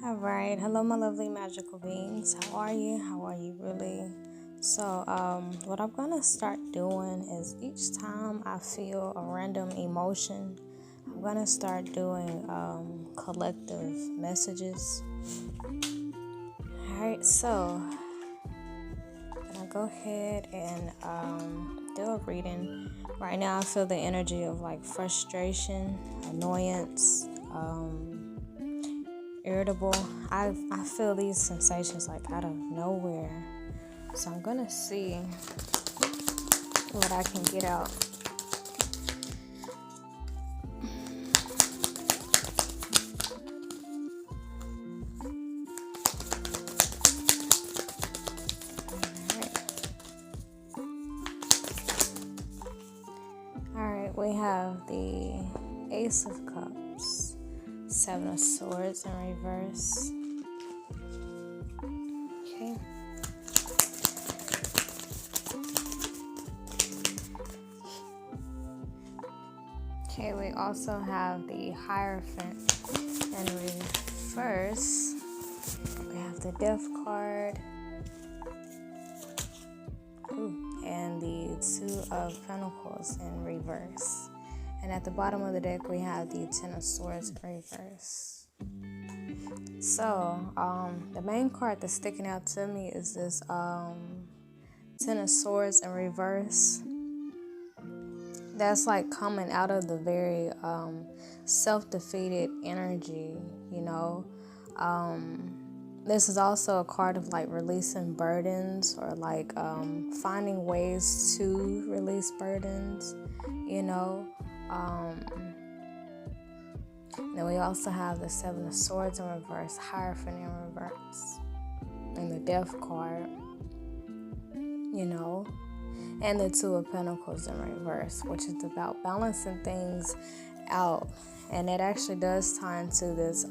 All right. Hello, my lovely magical beings. How are you? How are you really? What I'm gonna start doing is each time I feel a random emotion, I'm gonna start doing collective messages. All right. I'm gonna go ahead and do a reading. Right now, I feel the energy of like frustration, annoyance. Irritable. I feel these sensations like out of nowhere. So I'm gonna see what I can get out. Alright, we have the Ace of Cups, Seven of Swords in reverse. Okay. Okay, we also have the Hierophant in reverse. We have the Death card. And the Two of Pentacles in reverse. And at the bottom of the deck, we have the Ten of Swords in reverse. So, the main card that's sticking out to me is this Ten of Swords in reverse. That's like coming out of the very self-defeated energy, you know. This is also a card of like releasing burdens or like finding ways to release burdens, you know. Then we also have the Seven of Swords in reverse, Hierophant in reverse, and the Death card, you know, and the Two of Pentacles in reverse, which is about balancing things out. And it actually does tie into this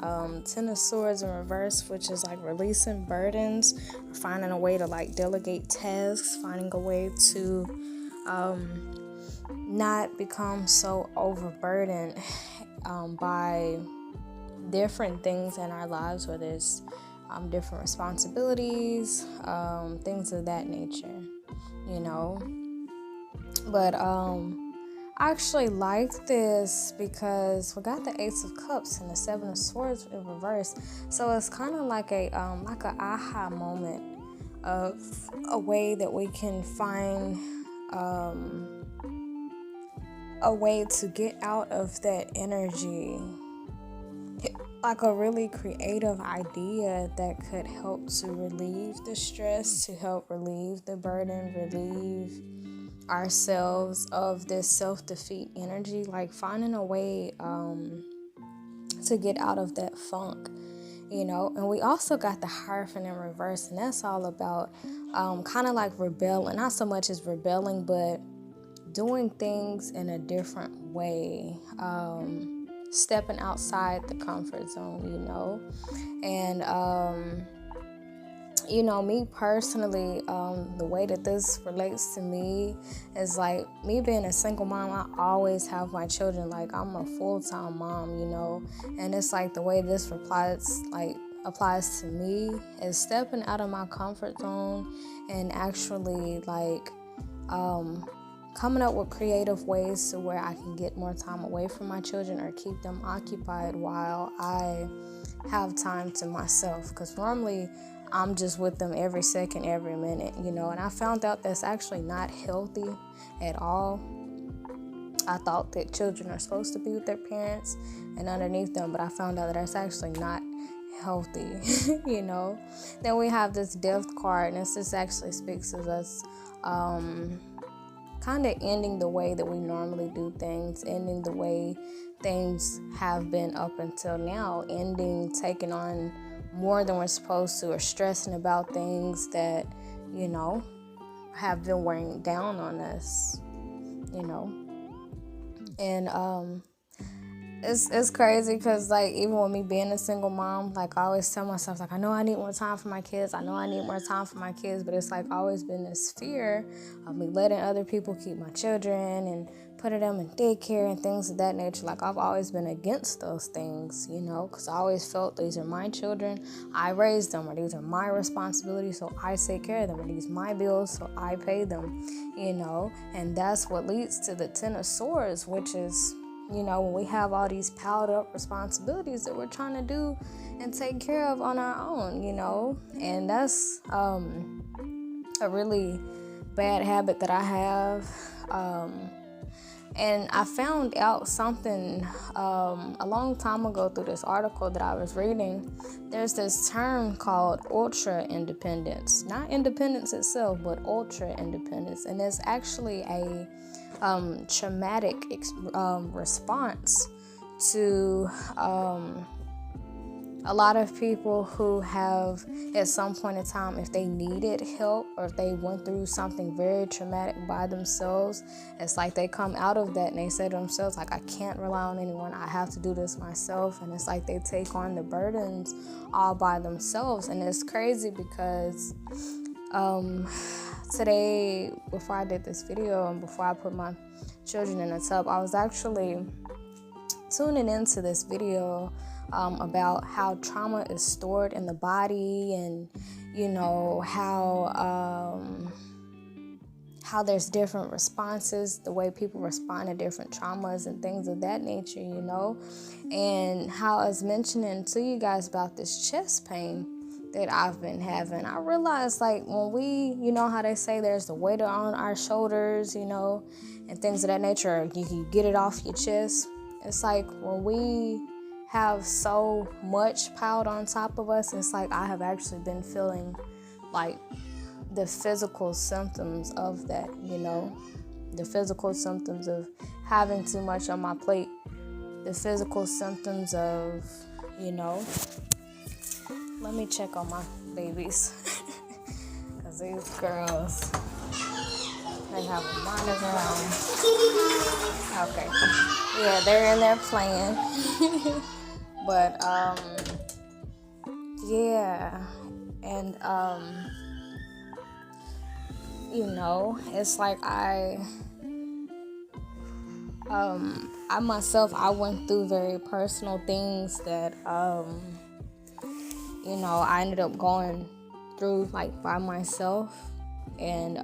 Ten of Swords in reverse, which is like releasing burdens, or finding a way to like delegate tasks, finding a way to not become so overburdened by different things in our lives, whether it's different responsibilities, things of that nature, you know. But I actually like this because we got the Ace of Cups and the Seven of Swords in reverse. So it's kind of like a aha moment of a way that we can find a way to get out of that energy. Like a really creative idea that could help to relieve the stress, to help relieve the burden, relieve ourselves of this self-defeat energy, like finding a way to get out of that funk, you know. And we also got the Hierophant in reverse, and that's all about kind of like rebelling, not so much as rebelling, but doing things in a different way, stepping outside the comfort zone, you know. And you know, me personally, the way that this relates to me is like me being a single mom. I always have my children. Like I'm a full-time mom, you know, and it's like the way this applies to me is stepping out of my comfort zone and actually like coming up with creative ways to where I can get more time away from my children or keep them occupied while I have time to myself. Because normally I'm just with them every second, every minute, you know. And I found out that's actually not healthy at all. I thought that children are supposed to be with their parents and underneath them, but I found out that that's actually not healthy, you know. Then we have this Death card, and this actually speaks to us kind of ending the way that we normally do things, ending the way things have been up until now, ending taking on more than we're supposed to, or stressing about things that, you know, have been weighing down on us, you know. And it's crazy because, like, even with me being a single mom, like, I always tell myself, like, I know I need more time for my kids. I know I need more time for my kids. But it's, like, always been this fear of me letting other people keep my children and putting them in daycare and things of that nature. Like, I've always been against those things, because I always felt these are my children. I raised them, or these are my responsibilities, so I take care of them, or these are my bills, so I pay them, And that's what leads to the Ten of Swords, which is, when we have all these piled up responsibilities that we're trying to do and take care of on our own, and that's a really bad habit that I have. And I found out something a long time ago through this article that I was reading. There's this term called ultra independence, not independence itself, but ultra independence, and it's actually a traumatic response to a lot of people who have, at some point in time, if they needed help or if they went through something very traumatic by themselves, it's like they come out of that and they say to themselves, like, I can't rely on anyone. I have to do this myself. And it's like they take on the burdens all by themselves. And it's crazy because today, before I did this video and before I put my children in a tub, I was actually tuning into this video about how trauma is stored in the body, and how there's different responses, the way people respond to different traumas and things of that nature, and how I was mentioning to you guys about this chest pain that I've been having. I realized, like, when we, how they say there's the weight on our shoulders, and things of that nature, you can get it off your chest. It's like when we have so much piled on top of us, it's like I have actually been feeling like the physical symptoms of that, the physical symptoms of having too much on my plate, the physical symptoms of, let me check on my babies, because these girls, they have a mind of their own. Okay. Yeah, they're in there playing. But, yeah. And, it's like I myself, I went through very personal things that, I ended up going through, like, by myself. And,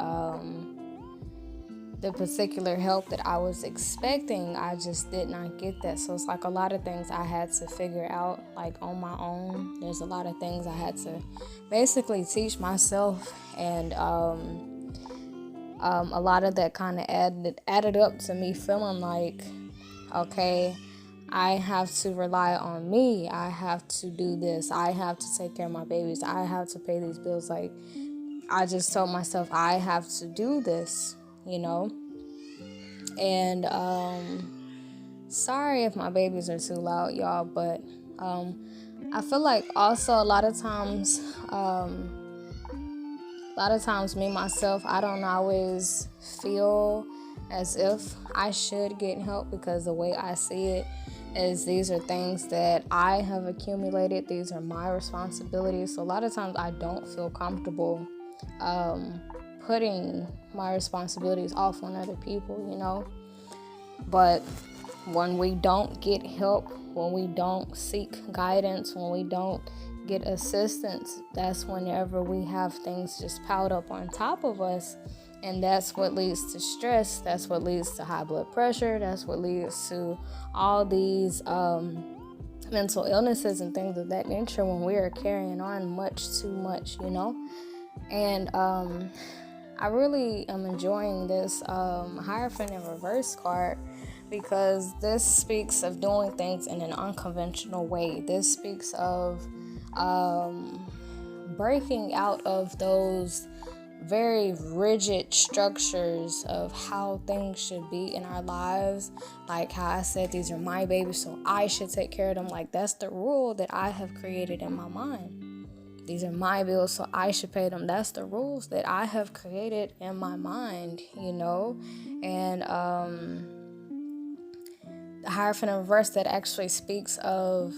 the particular help that I was expecting, I just did not get that. So it's like a lot of things I had to figure out, like, on my own. There's a lot of things I had to basically teach myself, and a lot of that kind of added up to me feeling like, okay, I have to rely on me. I have to do this. I have to take care of my babies. I have to pay these bills. Like, I just told myself I have to do this, and sorry if my babies are too loud, y'all, but I feel like also a lot of times me myself, I don't always feel as if I should get help, because the way I see it is these are things that I have accumulated. These are my responsibilities. So a lot of times I don't feel comfortable putting my responsibilities off on other people, But when we don't get help, when we don't seek guidance, when we don't get assistance, that's whenever we have things just piled up on top of us. And that's what leads to stress. That's what leads to high blood pressure. That's what leads to all these mental illnesses and things of that nature when we are carrying on much too much, And I really am enjoying this Hierophant in Reverse card, because this speaks of doing things in an unconventional way. This speaks of breaking out of those very rigid structures of how things should be in our lives. Like how I said, these are my babies, so I should take care of them. Like, that's the rule that I have created in my mind. These are my bills, so I should pay them. That's the rules that I have created in my mind, And the Hierophant in reverse, that actually speaks of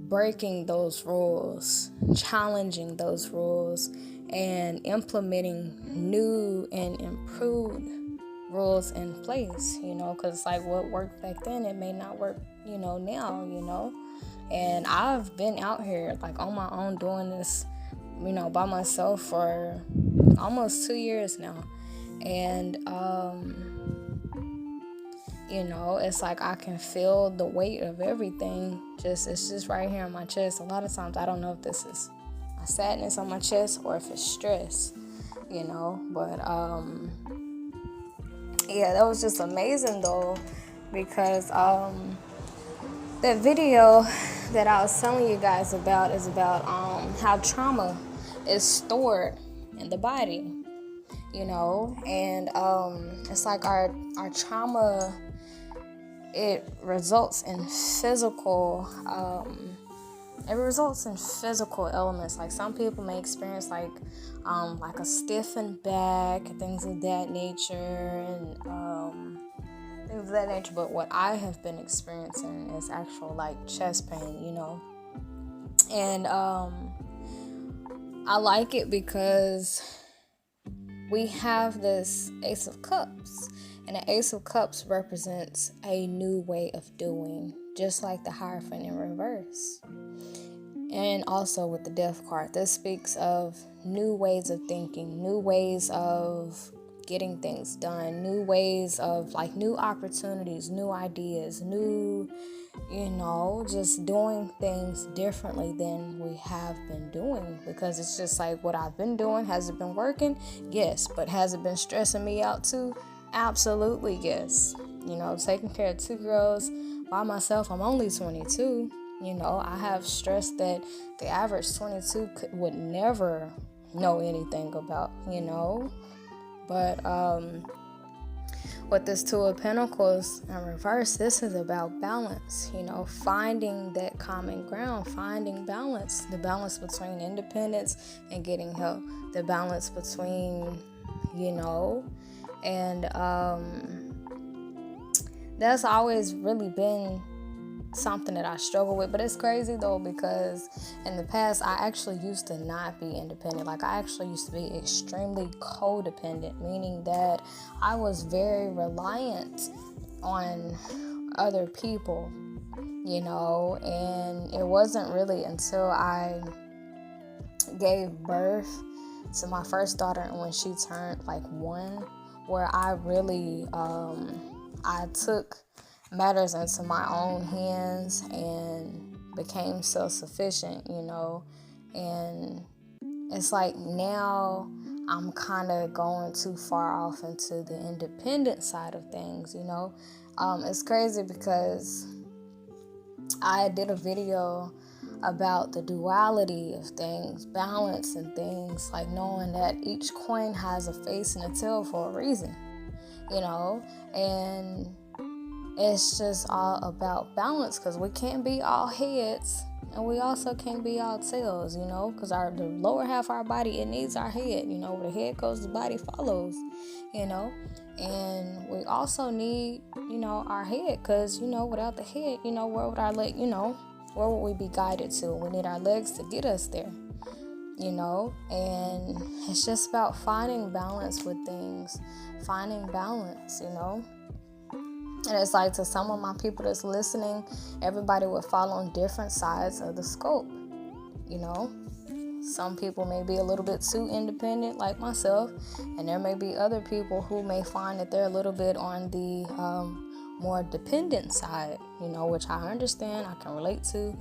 breaking those rules, challenging those rules, and implementing new and improved rules in place, because like what worked back then, it may not work, now. And I've been out here like on my own doing this, by myself for almost 2 years now. And, it's like I can feel the weight of everything. It's just right here in my chest. A lot of times I don't know if this is my sadness on my chest or if it's stress, but, yeah, that was just amazing though, because, that video that I was telling you guys about is about, how trauma is stored in the body, and, it's like our trauma, it results in physical elements. Like some people may experience like a stiffened back and things of that nature, and things of that nature. But what I have been experiencing is actual like chest pain, and I like it because we have this Ace of Cups. And the Ace of Cups represents a new way of doing, just like the Hierophant in reverse. And also with the Death card, this speaks of new ways of thinking, new ways of getting things done, new ways of like new opportunities, new ideas, new, just doing things differently than we have been doing. Because it's just like what I've been doing, has it been working? Yes. But has it been stressing me out too? Absolutely, yes. Taking care of 2 girls by myself. I'm only 22. I have stress that the average 22 would never know anything about, But with this 2 of Pentacles in reverse, this is about balance, finding that common ground, finding balance, the balance between independence and getting help, the balance between, and that's always really been something that I struggle with. But it's crazy though, because in the past I actually used to not be independent. Like I actually used to be extremely codependent, meaning that I was very reliant on other people, and it wasn't really until I gave birth to my first daughter and when she turned like 1, where I really I took matters into my own hands and became self-sufficient, and it's like now I'm kind of going too far off into the independent side of things, It's crazy because I did a video about the duality of things, balance and things, like knowing that each coin has a face and a tail for a reason, and it's just all about balance, because we can't be all heads and we also can't be all tails, because the lower half of our body, it needs our head, where the head goes, the body follows, and we also need, our head, because, without the head, where would our leg, where would we be guided to? We need our legs to get us there, and it's just about finding balance with things, finding balance, And it's like, to some of my people that's listening, everybody would fall on different sides of the scope, Some people may be a little bit too independent, like myself, and there may be other people who may find that they're a little bit on the more dependent side, which I understand, I can relate to.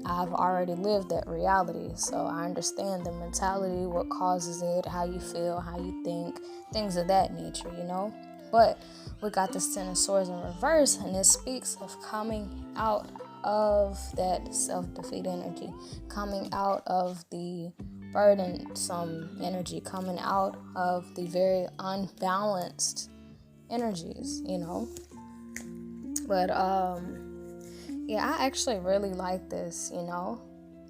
I've already lived that reality, so I understand the mentality, what causes it, how you feel, how you think, things of that nature, But we got this 10 of Swords in reverse, and it speaks of coming out of that self-defeat energy, coming out of the burdensome energy, coming out of the very unbalanced energies, But, yeah, I actually really like this,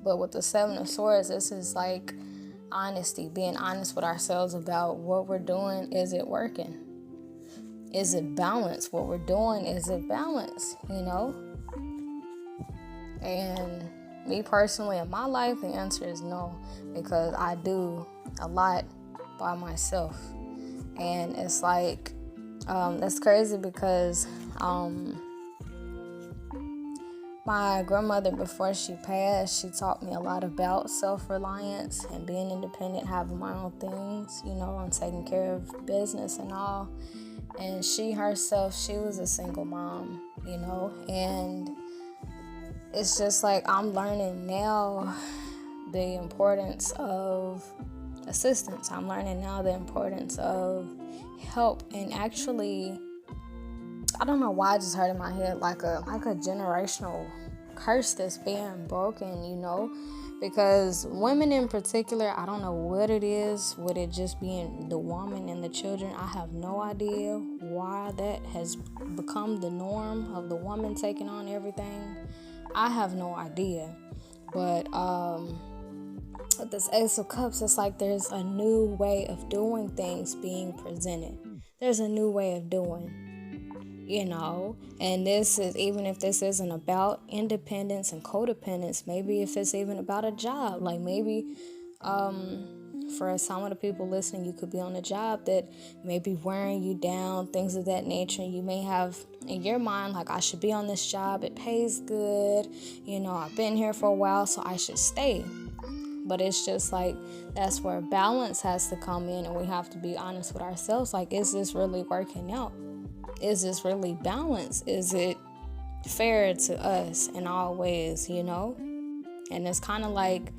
But with the 7 of Swords, this is like honesty, being honest with ourselves about what we're doing. Is it working? Is it balanced? What we're doing, is it balanced? And me personally, in my life, the answer is no, because I do a lot by myself. And it's like, that's crazy because my grandmother, before she passed, she taught me a lot about self-reliance and being independent, having my own things, and taking care of business and all. And she herself, she was a single mom, and it's just like I'm learning now the importance of assistance. I'm learning now the importance of help, and actually, I don't know why I just heard in my head like a generational curse that's being broken, because women in particular, I don't know what it is, with it just being the woman and the children. I have no idea why that has become the norm of the woman taking on everything. I have no idea. But with this Ace of Cups, it's like there's a new way of doing things being presented. There's a new way of doing, and this is, even if this isn't about independence and codependence, maybe if it's even about a job, like maybe for some of the people listening, you could be on a job that may be wearing you down, things of that nature. You may have in your mind, like, I should be on this job, it pays good, I've been here for a while, so I should stay. But it's just like, that's where balance has to come in, and we have to be honest with ourselves. Like, is this really working out? Is this really balanced? Is it fair to us in all ways, And it's kind of like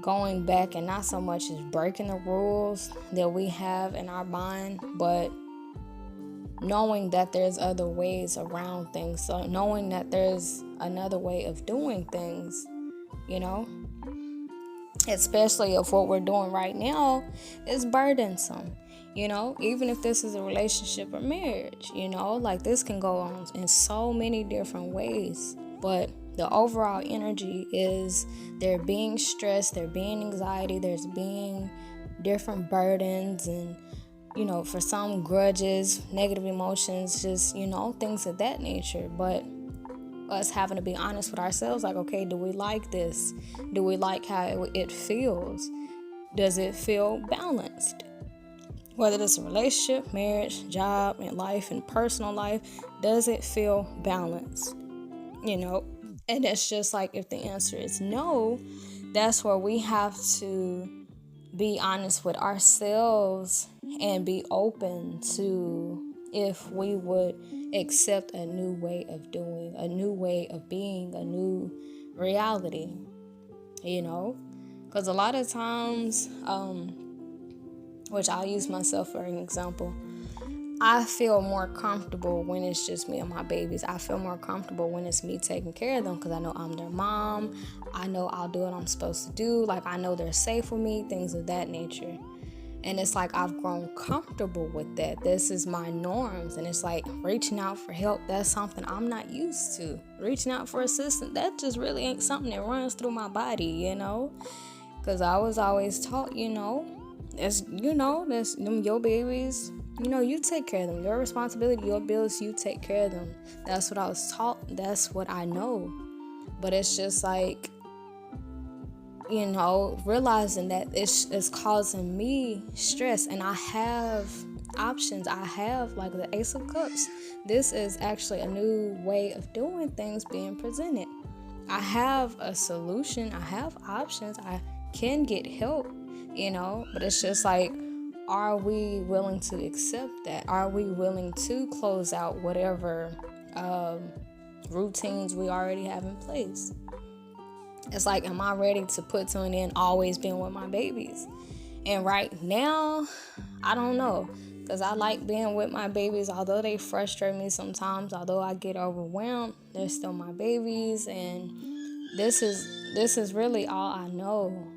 going back and not so much as breaking the rules that we have in our mind, but knowing that there's other ways around things. So knowing that there's another way of doing things, especially if what we're doing right now is burdensome. Even if this is a relationship or marriage, like this can go on in so many different ways. But the overall energy is there being stress, there being anxiety, there's being different burdens and, for some grudges, negative emotions, just, things of that nature. But us having to be honest with ourselves, like, okay, do we like this? Do we like how it feels? Does it feel balanced? Whether it's a relationship, marriage, job, and life, and personal life, does it feel balanced? And it's just like, if the answer is no, that's where we have to be honest with ourselves and be open to if we would accept a new way of doing, a new way of being, a new reality, because a lot of times, which I'll use myself for an example, I feel more comfortable when it's just me and my babies. I feel more comfortable when it's me taking care of them, because I know I'm their mom. I know I'll do what I'm supposed to do. Like, I know they're safe with me, things of that nature. And it's like I've grown comfortable with that. This is my norms. And it's like reaching out for help, that's something I'm not used to. Reaching out for assistance, that just really ain't something that runs through my body, Because I was always taught, that's them your babies. You take care of them. Your responsibility, your bills, you take care of them. That's what I was taught. That's what I know. But it's just like, realizing that it's causing me stress, and I have options. I have, like, the Ace of Cups. This is actually a new way of doing things being presented. I have a solution. I have options. I can get help, but it's just like, are we willing to accept that? Are we willing to close out whatever routines we already have in place? It's like, am I ready to put to an end always being with my babies? And right now, I don't know, because I like being with my babies. Although they frustrate me sometimes, although I get overwhelmed, they're still my babies, and this is really all I know.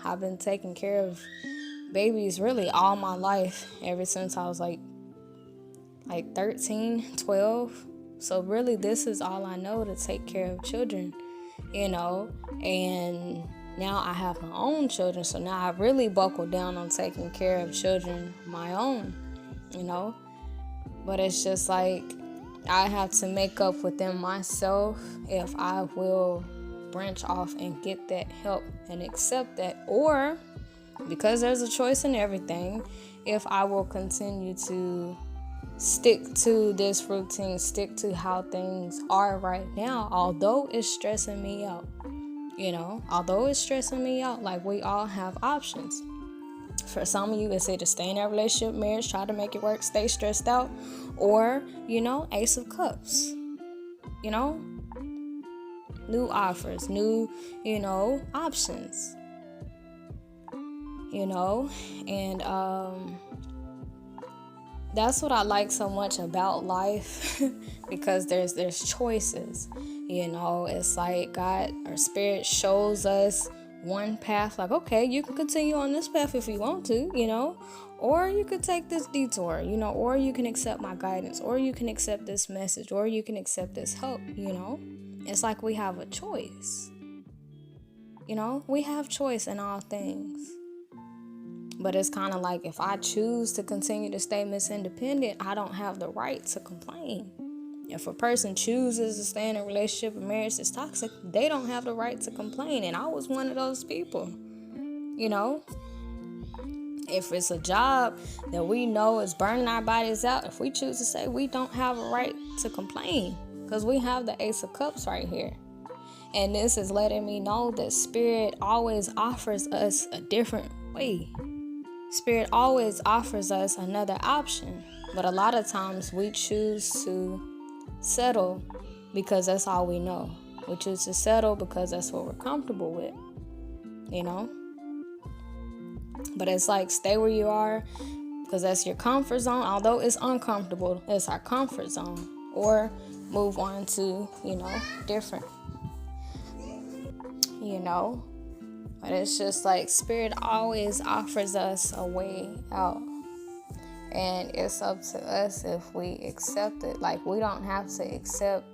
I've been taking care of babies really all my life, ever since I was like 13, 12. So really, this is all I know, to take care of children, and now I have my own children. So now I really buckled down on taking care of children, my own, But it's just like I have to make up within myself if I will branch off and get that help and accept that, or because there's a choice in everything, if I will continue to stick to this routine, stick to how things are right now, although it's stressing me out. Although it's stressing me out, like, we all have options. For some of you, it's either stay in that relationship, marriage, try to make it work, stay stressed out, or, Ace of Cups. New offers, new, options. And that's what I like so much about life because there's choices. It's like God or Spirit shows us one path, like, okay, you can continue on this path if you want to, or you could take this detour, or you can accept my guidance, or you can accept this message, or you can accept this help. It's like we have a choice. We have choice in all things. But it's kind of like if I choose to continue to stay Miss Independent, I don't have the right to complain. If a person chooses to stay in a relationship or marriage that's toxic, they don't have the right to complain. And I was one of those people. If it's a job that we know is burning our bodies out, if we choose to say, we don't have a right to complain because we have the Ace of Cups right here. And this is letting me know that Spirit always offers us a different way. Spirit always offers us another option, but a lot of times we choose to settle because that's all we know. We choose to settle because that's what we're comfortable with, But it's like, stay where you are because that's your comfort zone. Although it's uncomfortable, it's our comfort zone. Or move on to, different, But it's just like Spirit always offers us a way out. And it's up to us if we accept it. Like, we don't have to accept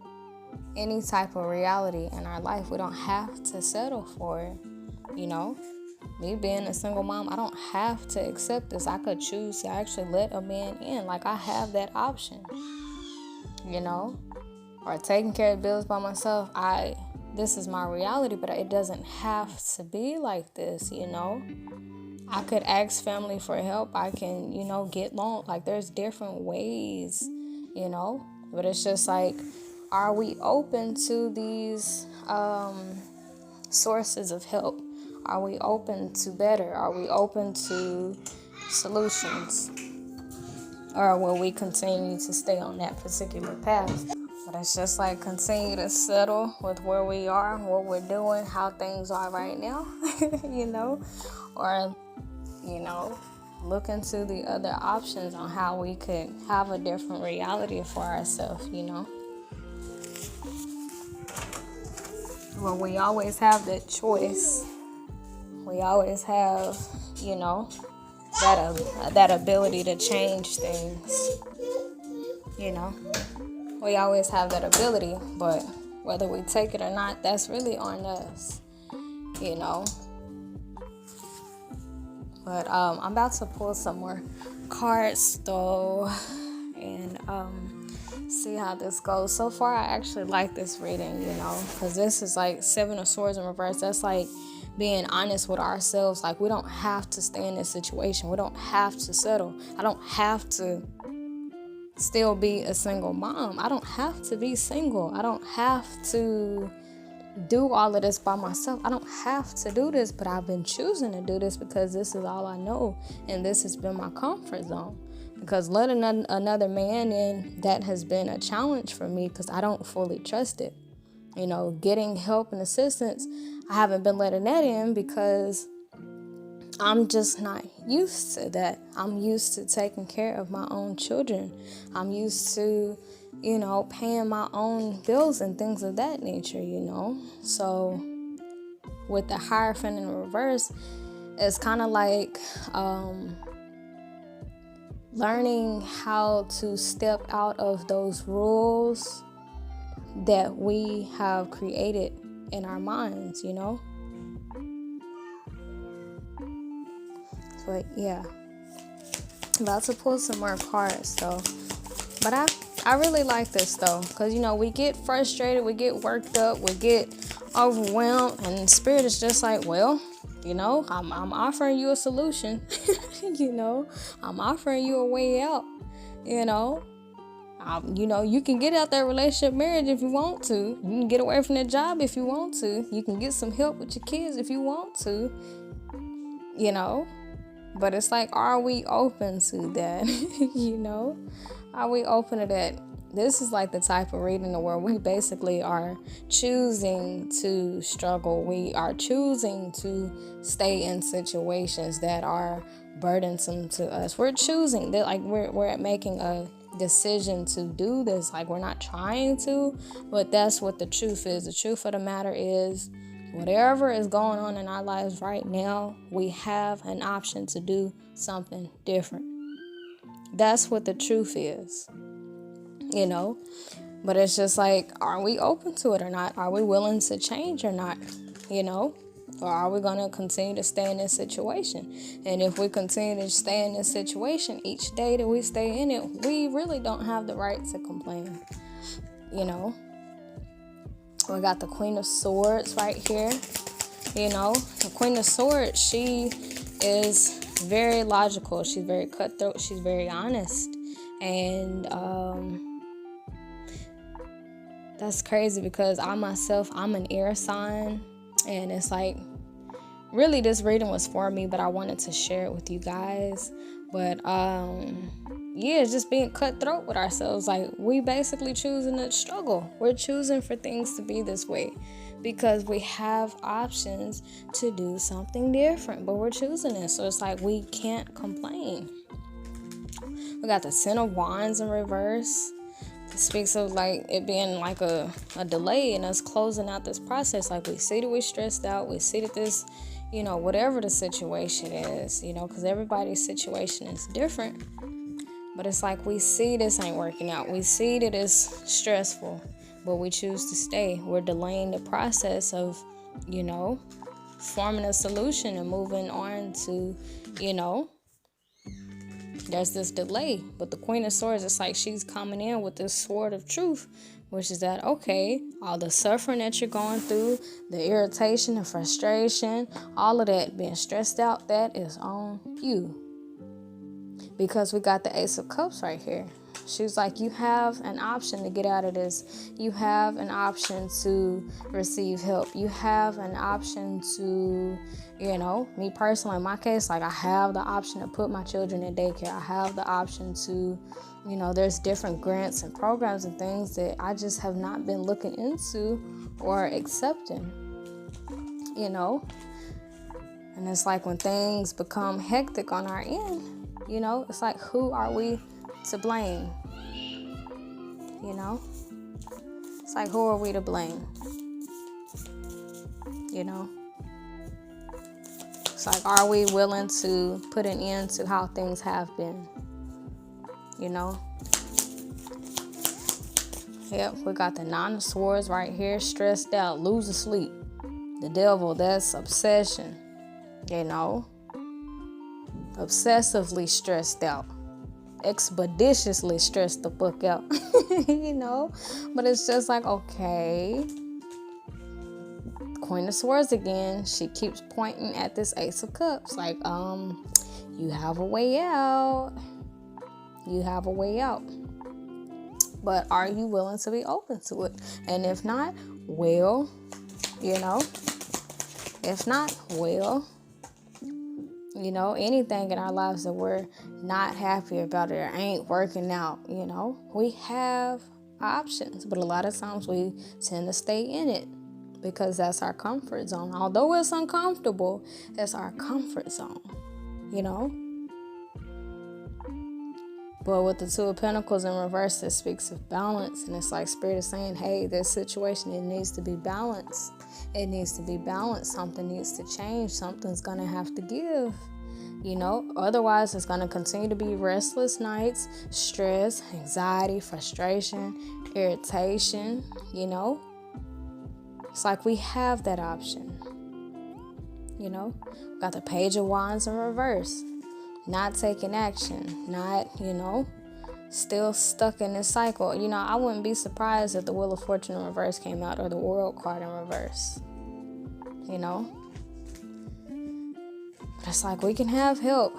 any type of reality in our life. We don't have to settle for it. Me being a single mom, I don't have to accept this. I could choose to actually let a man in. Like, I have that option. Or taking care of bills by myself. This is my reality, but it doesn't have to be like this, I could ask family for help. I can, get loan. Like, there's different ways, But it's just like, are we open to these sources of help? Are we open to better? Are we open to solutions? Or will we continue to stay on that particular path? But it's just like, continue to settle with where we are, what we're doing, how things are right now, Or, look into the other options on how we could have a different reality for ourselves, Well, we always have that choice. We always have, that ability to change things, We always have that ability, but whether we take it or not, that's really on us, But I'm about to pull some more cards, though, and see how this goes. So far, I actually like this reading, because this is like 7 of Swords in reverse. That's like being honest with ourselves. Like, we don't have to stay in this situation. We don't have to settle. I don't have to still be a single mom. I don't have to be single. I don't have to do all of this by myself. I don't have to do this, but I've been choosing to do this because this is all I know, and this has been my comfort zone. Because letting another man in, that has been a challenge for me because I don't fully trust it. Getting help and assistance, I haven't been letting that in because I'm just not used to that. I'm used to taking care of my own children. I'm used to, paying my own bills and things of that nature, So with the Hierophant in reverse, it's kind of like learning how to step out of those rules that we have created in our minds, But yeah, I'm about to pull some more cards, so But I really like this though, because we get frustrated, we get worked up, we get overwhelmed, and Spirit is just like, well, I'm offering you a solution. I'm offering you a way out. You can get out that relationship marriage if you want to. You can get away from that job if you want to. You can get some help with your kids if you want to. But it's like, are we open to that? Are we open to that? This is like the type of reading where we basically are choosing to struggle. We are choosing to stay in situations that are burdensome to us. We're choosing that, like we're making a decision to do this. Like, we're not trying to, but that's what the truth is. The truth of the matter is, whatever is going on in our lives right now, we have an option to do something different. That's what the truth is, But it's just like, are we open to it or not? Are we willing to change or not? Or are we going to continue to stay in this situation? And if we continue to stay in this situation each day that we stay in it, we really don't have the right to complain. We got the Queen of Swords right here. The Queen of Swords, she is very logical. She's very cutthroat. She's very honest. And that's crazy because I'm an air sign. And it's like, really this reading was for me, but I wanted to share it with you guys. But it's just being cutthroat with ourselves. Like, we basically choosing to struggle. We're choosing for things to be this way because we have options to do something different, but we're choosing it. So it's like, we can't complain. We got the Ten of Wands in reverse. It speaks of like it being like a delay in us closing out this process. Like, we see that we're stressed out. We see that this, whatever the situation is, because everybody's situation is different. But it's like, we see this ain't working out. We see that it's stressful, but we choose to stay. We're delaying the process of, forming a solution and moving on to, there's this delay. But the Queen of Swords, it's like she's coming in with this sword of truth, which is that, okay, all the suffering that you're going through, the irritation, the frustration, all of that, being stressed out, that is on you. Because we got the Ace of Cups right here. She's like, you have an option to get out of this. You have an option to receive help. You have an option to, me personally, in my case, like, I have the option to put my children in daycare. I have the option to, there's different grants and programs and things that I just have not been looking into or accepting, And it's like, when things become hectic on our end, it's like, who are we to blame? It's like, who are we to blame? It's like, are we willing to put an end to how things have been? Yep, we got the Nine of Swords right here, stressed out, losing sleep. The Devil, that's obsession, obsessively stressed out, expeditiously stressed the fuck out, but it's just like, okay, Queen of Swords again, she keeps pointing at this Ace of Cups, like, you have a way out, but are you willing to be open to it? And if not, well, anything in our lives that we're not happy about or ain't working out, we have options. But a lot of times we tend to stay in it because that's our comfort zone. Although it's uncomfortable, it's our comfort zone, But with the Two of Pentacles in reverse, it speaks of balance. And it's like Spirit is saying, hey, this situation, it needs to be balanced. It needs to be balanced. Something needs to change. Something's going to have to give. Otherwise it's going to continue to be restless nights, stress, anxiety, frustration, irritation, It's like, we have that option, Got the Page of Wands in reverse. Not taking action, not, still stuck in this cycle. You know, I wouldn't be surprised if the Wheel of Fortune in reverse came out or the World card in reverse. You know? But it's like we can have help.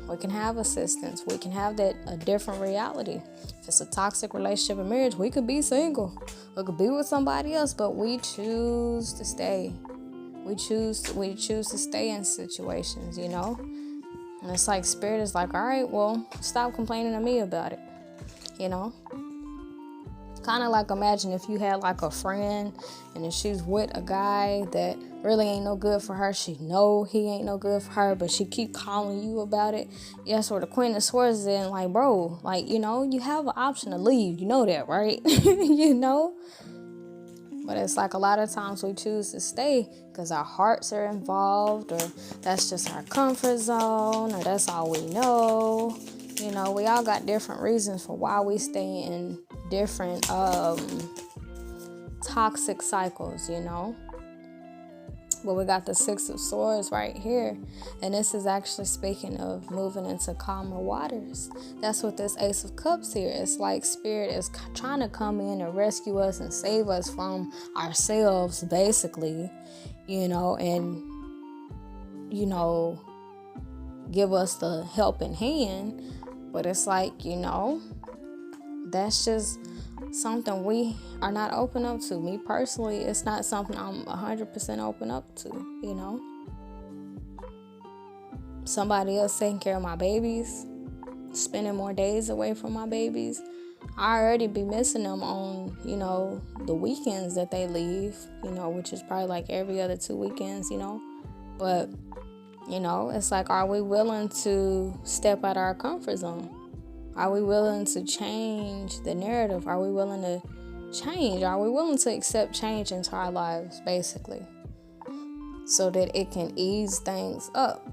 We can have assistance. We can have a different reality. If it's a toxic relationship or marriage, we could be single. We could be with somebody else, but we choose to stay. We choose to stay in situations, you know? And it's like spirit is like, all right, well, stop complaining to me about it, you know? Kind of like imagine if you had like a friend and if she's with a guy that really ain't no good for her. She know he ain't no good for her, but she keep calling you about it. Yes, or the Queen of Swords is in like, bro, like, you know, you have an option to leave. You know that, right? You know? But it's like a lot of times we choose to stay because our hearts are involved, or that's just our comfort zone, or that's all we know. You know, we all got different reasons for why we stay in different toxic cycles, you know. But we got the Six of Swords right here. And this is actually speaking of moving into calmer waters. That's what this Ace of Cups here. It's like spirit is trying to come in and rescue us and save us from ourselves, basically, you know, and, you know, give us the helping hand. But it's like, you know, that's just something we are not open up to. Me personally, it's not something I'm 100% open up to, you know. Somebody else taking care of my babies, spending more days away from my babies. I already be missing them on, you know, the weekends that they leave, you know, which is probably like every other 2 weekends, you know. But, you know, it's like, are we willing to step out of our comfort zone? Are we willing to change the narrative? Are we willing to change? Are we willing to accept change into our lives, basically, so that it can ease things up?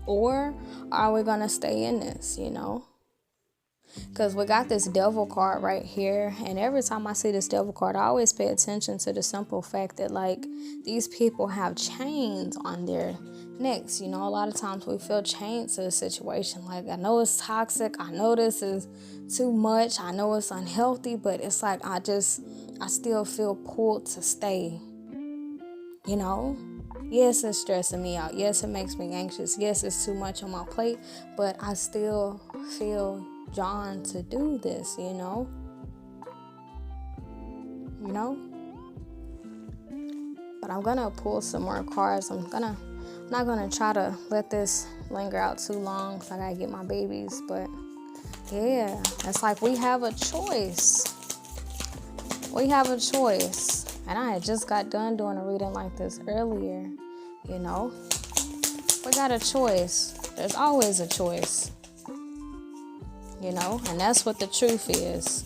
Or are we going to stay in this, you know? Because we got this Devil card right here. And every time I see this Devil card, I always pay attention to the simple fact that, like, these people have chains on their necks. You know, a lot of times we feel chained to a situation. Like, I know it's toxic. I know this is too much. I know it's unhealthy. But it's like I still feel pulled to stay. You know? Yes, it's stressing me out. Yes, it makes me anxious. Yes, it's too much on my plate. But I still feel drawn to do this, you know? You know? But I'm gonna pull some more cards. I'm not gonna try to let this linger out too long because I gotta get my babies. But yeah, it's like we have a choice. We have a choice. And I had just got done doing a reading like this earlier, you know? We got a choice. There's always a choice. You know, and that's what the truth is.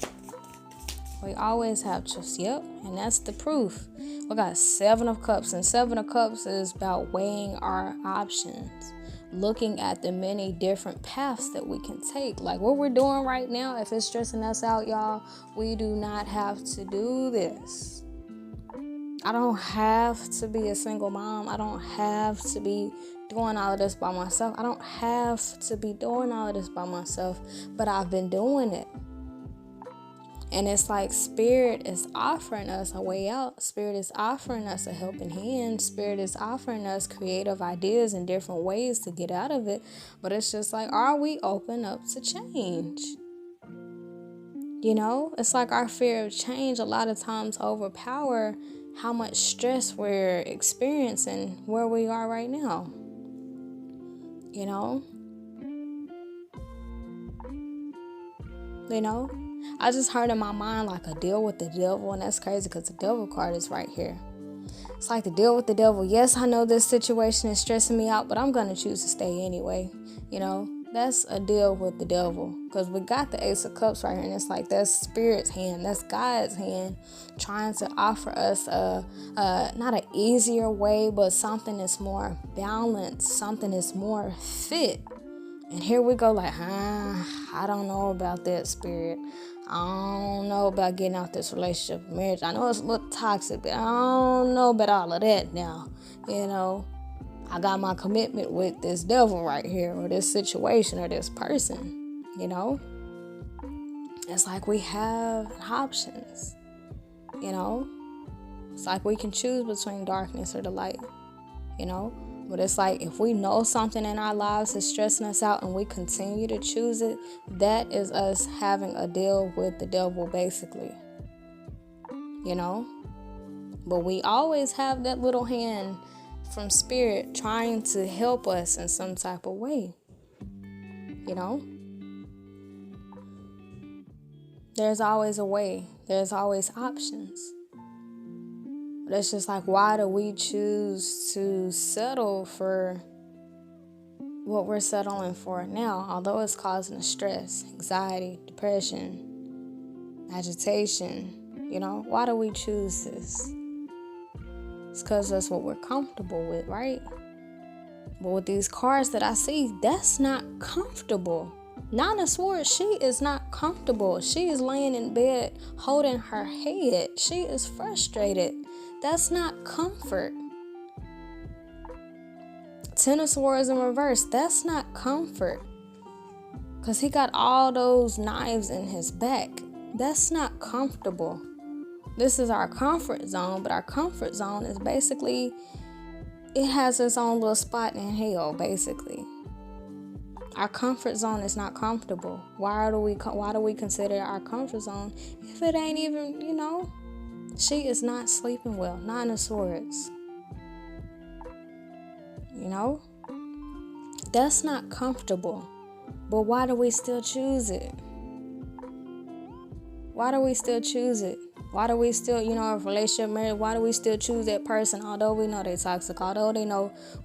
We always have choice. Yep, and that's the proof. We got 7 of Cups, and 7 of Cups is about weighing our options, looking at the many different paths that we can take. Like what we're doing right now, if it's stressing us out, y'all, we do not have to do this. I don't have to be a single mom. I don't have to be doing all of this by myself. I don't have to be doing all of this by myself, but I've been doing it. And it's like Spirit is offering us a way out. Spirit is offering us a helping hand. Spirit is offering us creative ideas and different ways to get out of it. But it's just like, are we open up to change? You know, it's like our fear of change a lot of times overpower how much stress we're experiencing where we are right now. You know, I just heard in my mind like a deal with the devil, and that's crazy because the Devil card is right here. It's like the deal with the devil. Yes, I know this situation is stressing me out, but I'm going to choose to stay anyway. You know, that's a deal with the devil because we got the Ace of Cups right here, and it's like that's Spirit's hand, that's God's hand trying to offer us not an easier way, but something that's more balanced, something that's more fit. And here we go like, I don't know about that, Spirit. I don't know about getting out this relationship, marriage. I know it's a little toxic, but I don't know about all of that now. You know, I got my commitment with this devil right here, or this situation, or this person, you know. It's like we have options, you know? It's like we can choose between darkness or the light, you know? But it's like if we know something in our lives is stressing us out and we continue to choose it, that is us having a deal with the devil, basically, you know? But we always have that little hand from spirit trying to help us in some type of way, you know? There's always a way. There's always options. But it's just like, why do we choose to settle for what we're settling for now? Although it's causing us stress, anxiety, depression, agitation, you know? Why do we choose this? It's because that's what we're comfortable with, right? But with these cards that I see, that's not comfortable. Nine of Swords, she is not comfortable. She is laying in bed holding her head. She is frustrated. That's not comfort. Ten of Swords in reverse, that's not comfort. Because he got all those knives in his back. That's not comfortable. This is our comfort zone, but our comfort zone is basically, it has its own little spot in hell, basically. Our comfort zone is not comfortable. Why do we consider our comfort zone if it ain't even, you know? She is not sleeping well. Nine of Swords. You know? That's not comfortable. But why do we still choose it? Why do we still choose it? Why do we still, you know, if relationship, marriage, why do we still choose that person? Although we know they toxic, although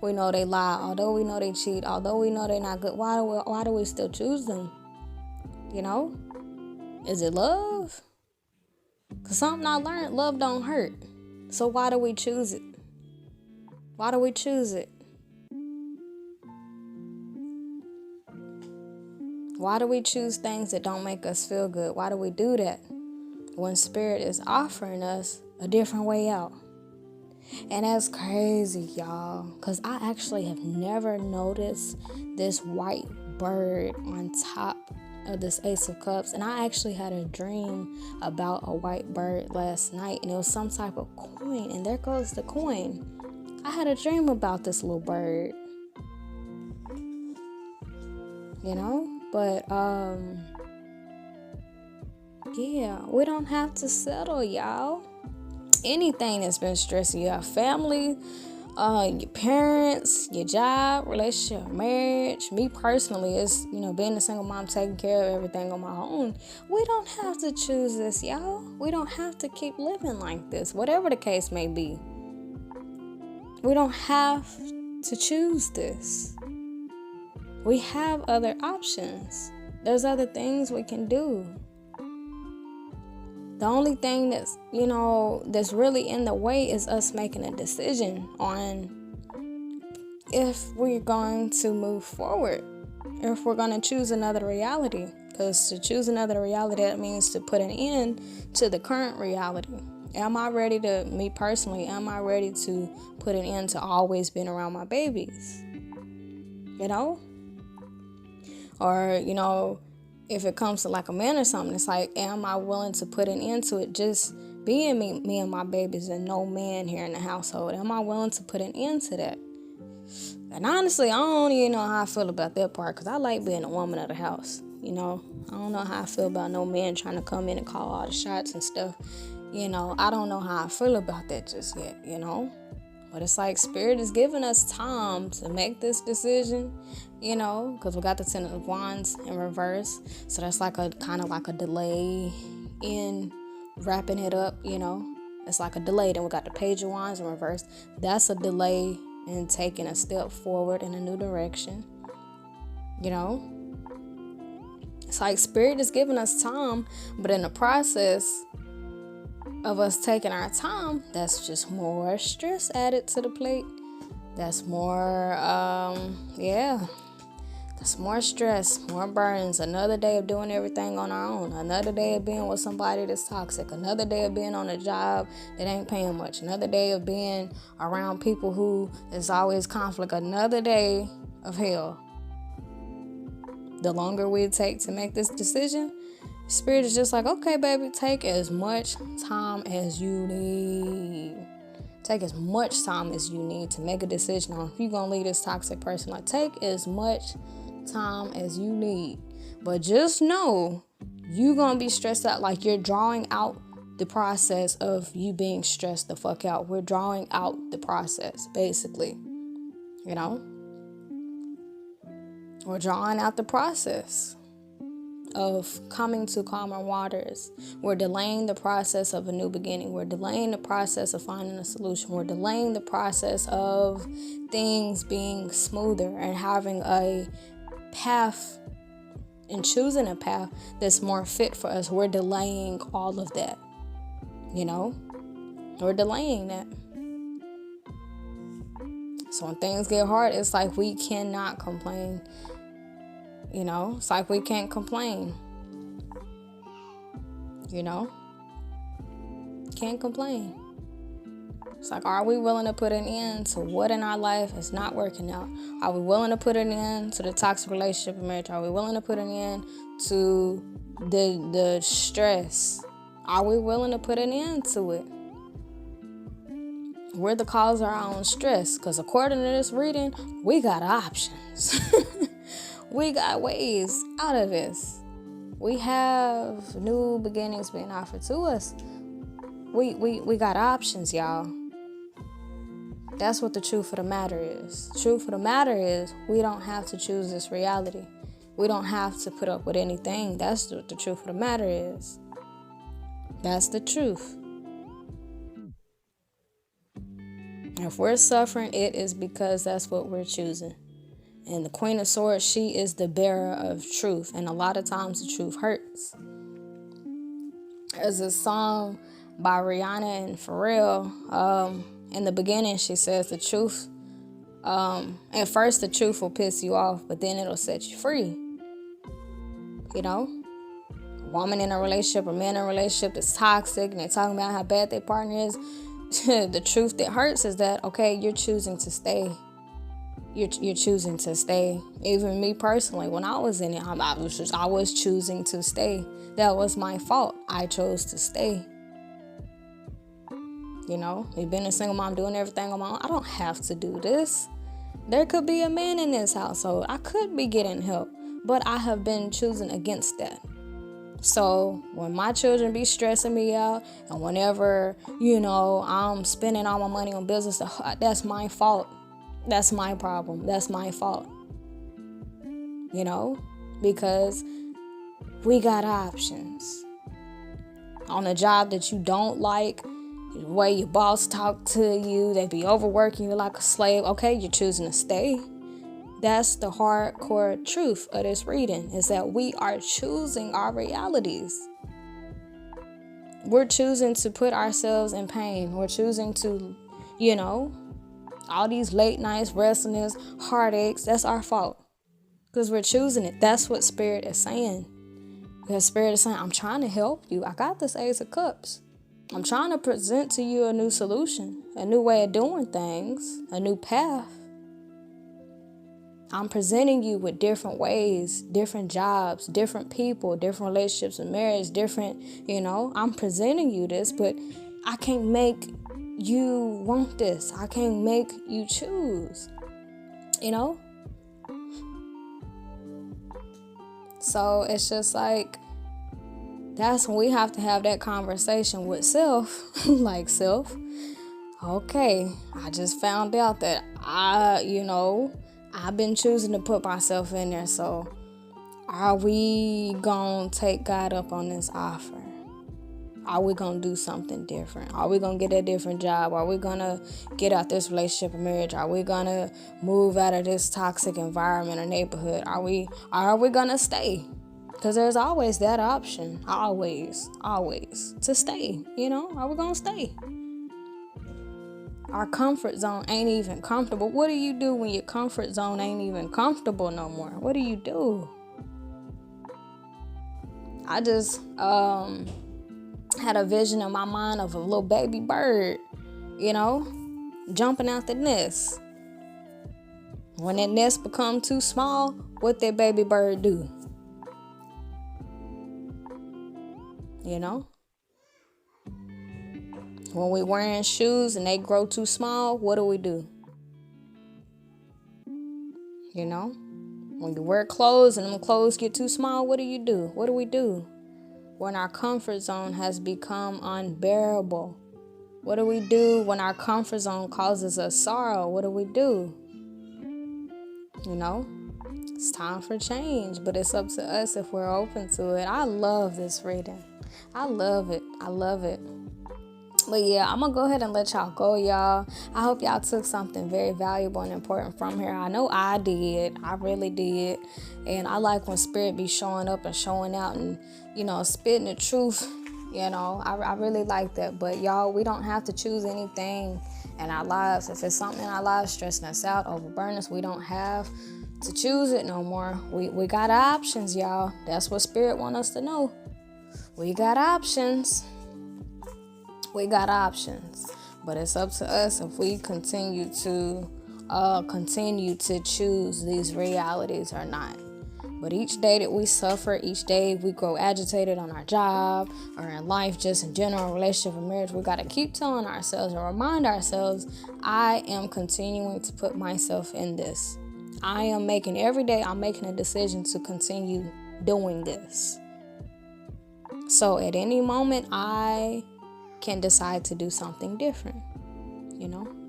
we know they lie, although we know they cheat, although we know they're not good, why do we still choose them? You know? Is it love? Because something I learned, love don't hurt. So why do we choose it? Why do we choose it? Why do we choose things that don't make us feel good? Why do we do that when Spirit is offering us a different way out? And that's crazy, y'all, because I actually have never noticed this white bird on top of this Ace of Cups. And I actually had a dream about a white bird last night, and it was some type of coin, and there goes the coin. I had a dream about this little bird, you know? But, yeah, we don't have to settle, y'all. Anything that's been stressing you out, family, your parents, your job, relationship, marriage. Me personally, it's, you know, being a single mom, taking care of everything on my own. We don't have to choose this, y'all. We don't have to keep living like this, whatever the case may be. We don't have to choose this. We have other options. There's other things we can do. The only thing that's, you know, that's really in the way is us making a decision on if we're going to move forward, if we're going to choose another reality. Because to choose another reality, that means to put an end to the current reality. Am I ready to, me personally, am I ready to put an end to always being around my babies? You know? Or, you know, if it comes to like a man or something, it's like, am I willing to put an end to it just being me and my babies and no man here in the household? Am I willing to put an end to that? And honestly, I don't even know how I feel about that part, because I like being a woman of the house, you know? I don't know how I feel about no man trying to come in and call all the shots and stuff. You know, I don't know how I feel about that just yet, you know? But it's like Spirit is giving us time to make this decision, you know, because we got the Ten of Wands in reverse. So that's like a kind of like a delay in wrapping it up, you know. It's like a delay. Then we got the Page of Wands in reverse. That's a delay in taking a step forward in a new direction, you know. It's like Spirit is giving us time, but in the process of us taking our time, that's just more stress added to the plate. That's more, that's more stress, more burdens. Another day of doing everything on our own. Another day of being with somebody that's toxic. Another day of being on a job that ain't paying much. Another day of being around people who is always conflict. Another day of hell. The longer we take to make this decision, Spirit is just like, okay, baby, take as much time as you need. Take as much time as you need to make a decision on if you're going to leave this toxic person. Like, take as much time as you need. But just know you're going to be stressed out. Like, you're drawing out the process of you being stressed the fuck out. We're drawing out the process, basically. You know? We're drawing out the process of coming to calmer waters. We're delaying the process of a new beginning. We're delaying the process of finding a solution. We're delaying the process of things being smoother and having a path and choosing a path that's more fit for us. We're delaying all of that. You know? We're delaying that. So when things get hard, it's like we cannot complain. You know, it's like we can't complain. You know? Can't complain. It's like, are we willing to put an end to what in our life is not working out? Are we willing to put an end to the toxic relationship and marriage? Are we willing to put an end to the stress? Are we willing to put an end to it? We're the cause of our own stress. Because according to this reading, we got options. We got ways out of this. We have new beginnings being offered to us. We got options, y'all. That's what the truth of the matter is. The truth of the matter is we don't have to choose this reality. We don't have to put up with anything. That's what the truth of the matter is. That's the truth. If we're suffering, it is because that's what we're choosing. And the Queen of Swords, she is the bearer of truth. And a lot of times the truth hurts. There's a song by Rihanna and Pharrell. In the beginning, she says the truth. At first, the truth will piss you off, but then it'll set you free. You know? A woman in a relationship, a man in a relationship that's toxic, and they're talking about how bad their partner is. The truth that hurts is that, okay, you're choosing to stay. You're choosing to stay. Even me personally, when I was in it, I was choosing to stay. That was my fault. I chose to stay. You know, me being a single mom, doing everything on my own. I don't have to do this. There could be a man in this household. I could be getting help, but I have been choosing against that. So when my children be stressing me out, and whenever, I'm spending all my money on business, that's my fault. That's my problem. That's my fault. Because we got options. On a job that you don't like, the way your boss talk to you, they be overworking you like a slave. Okay, you're choosing to stay. That's the hardcore truth of this reading, is that we are choosing our realities. We're choosing to put ourselves in pain. We're choosing to, all these late nights, restlessness, heartaches, that's our fault. Because we're choosing it. That's what Spirit is saying. Because Spirit is saying, I'm trying to help you. I got this Ace of Cups. I'm trying to present to you a new solution, a new way of doing things, a new path. I'm presenting you with different ways, different jobs, different people, different relationships and marriage, different, I'm presenting you this, but I can't make you want this. I can't make you choose, So it's just like, that's when we have to have that conversation with self, like self. Okay, I just found out that I've been choosing to put myself in there. So are we going to take God up on this offer? Are we going to do something different? Are we going to get a different job? Are we going to get out this relationship or marriage? Are we going to move out of this toxic environment or neighborhood? Are we going to stay? Because there's always that option. Always to stay. Are we going to stay? Our comfort zone ain't even comfortable. What do you do when your comfort zone ain't even comfortable no more? What do you do? I just had a vision in my mind of a little baby bird, jumping out the nest. When that nest become too small, what that baby bird do? you know? When we wearing shoes and they grow too small, what do? You know? When you wear clothes and them clothes get too small, what do? What do we do? When our comfort zone has become unbearable, what do we do when our comfort zone causes us sorrow? What do? You know? It's time for change, but it's up to us if we're open to it. I love this reading. I love it. But yeah, I'm going to go ahead and let y'all go, y'all. I hope y'all took something very valuable and important from here. I know I did. I really did. And I like when spirit be showing up and showing out and, spitting the truth. I really like that. But y'all, we don't have to choose anything in our lives. If it's something in our lives stressing us out, overburning us, we don't have to choose it no more. We got options, y'all. That's what spirit want us to know. We got options. But it's up to us if we continue to choose these realities or not. But each day that we suffer, each day we grow agitated on our job or in life, just in general, relationship and marriage, we got to keep telling ourselves and remind ourselves, I am continuing to put myself in this. I'm making a decision to continue doing this. So at any moment, I can decide to do something different,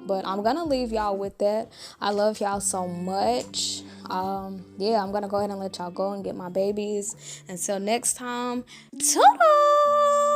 But I'm going to leave y'all with that. I love y'all so much. I'm going to go ahead and let y'all go and get my babies. Until next time, ta-da!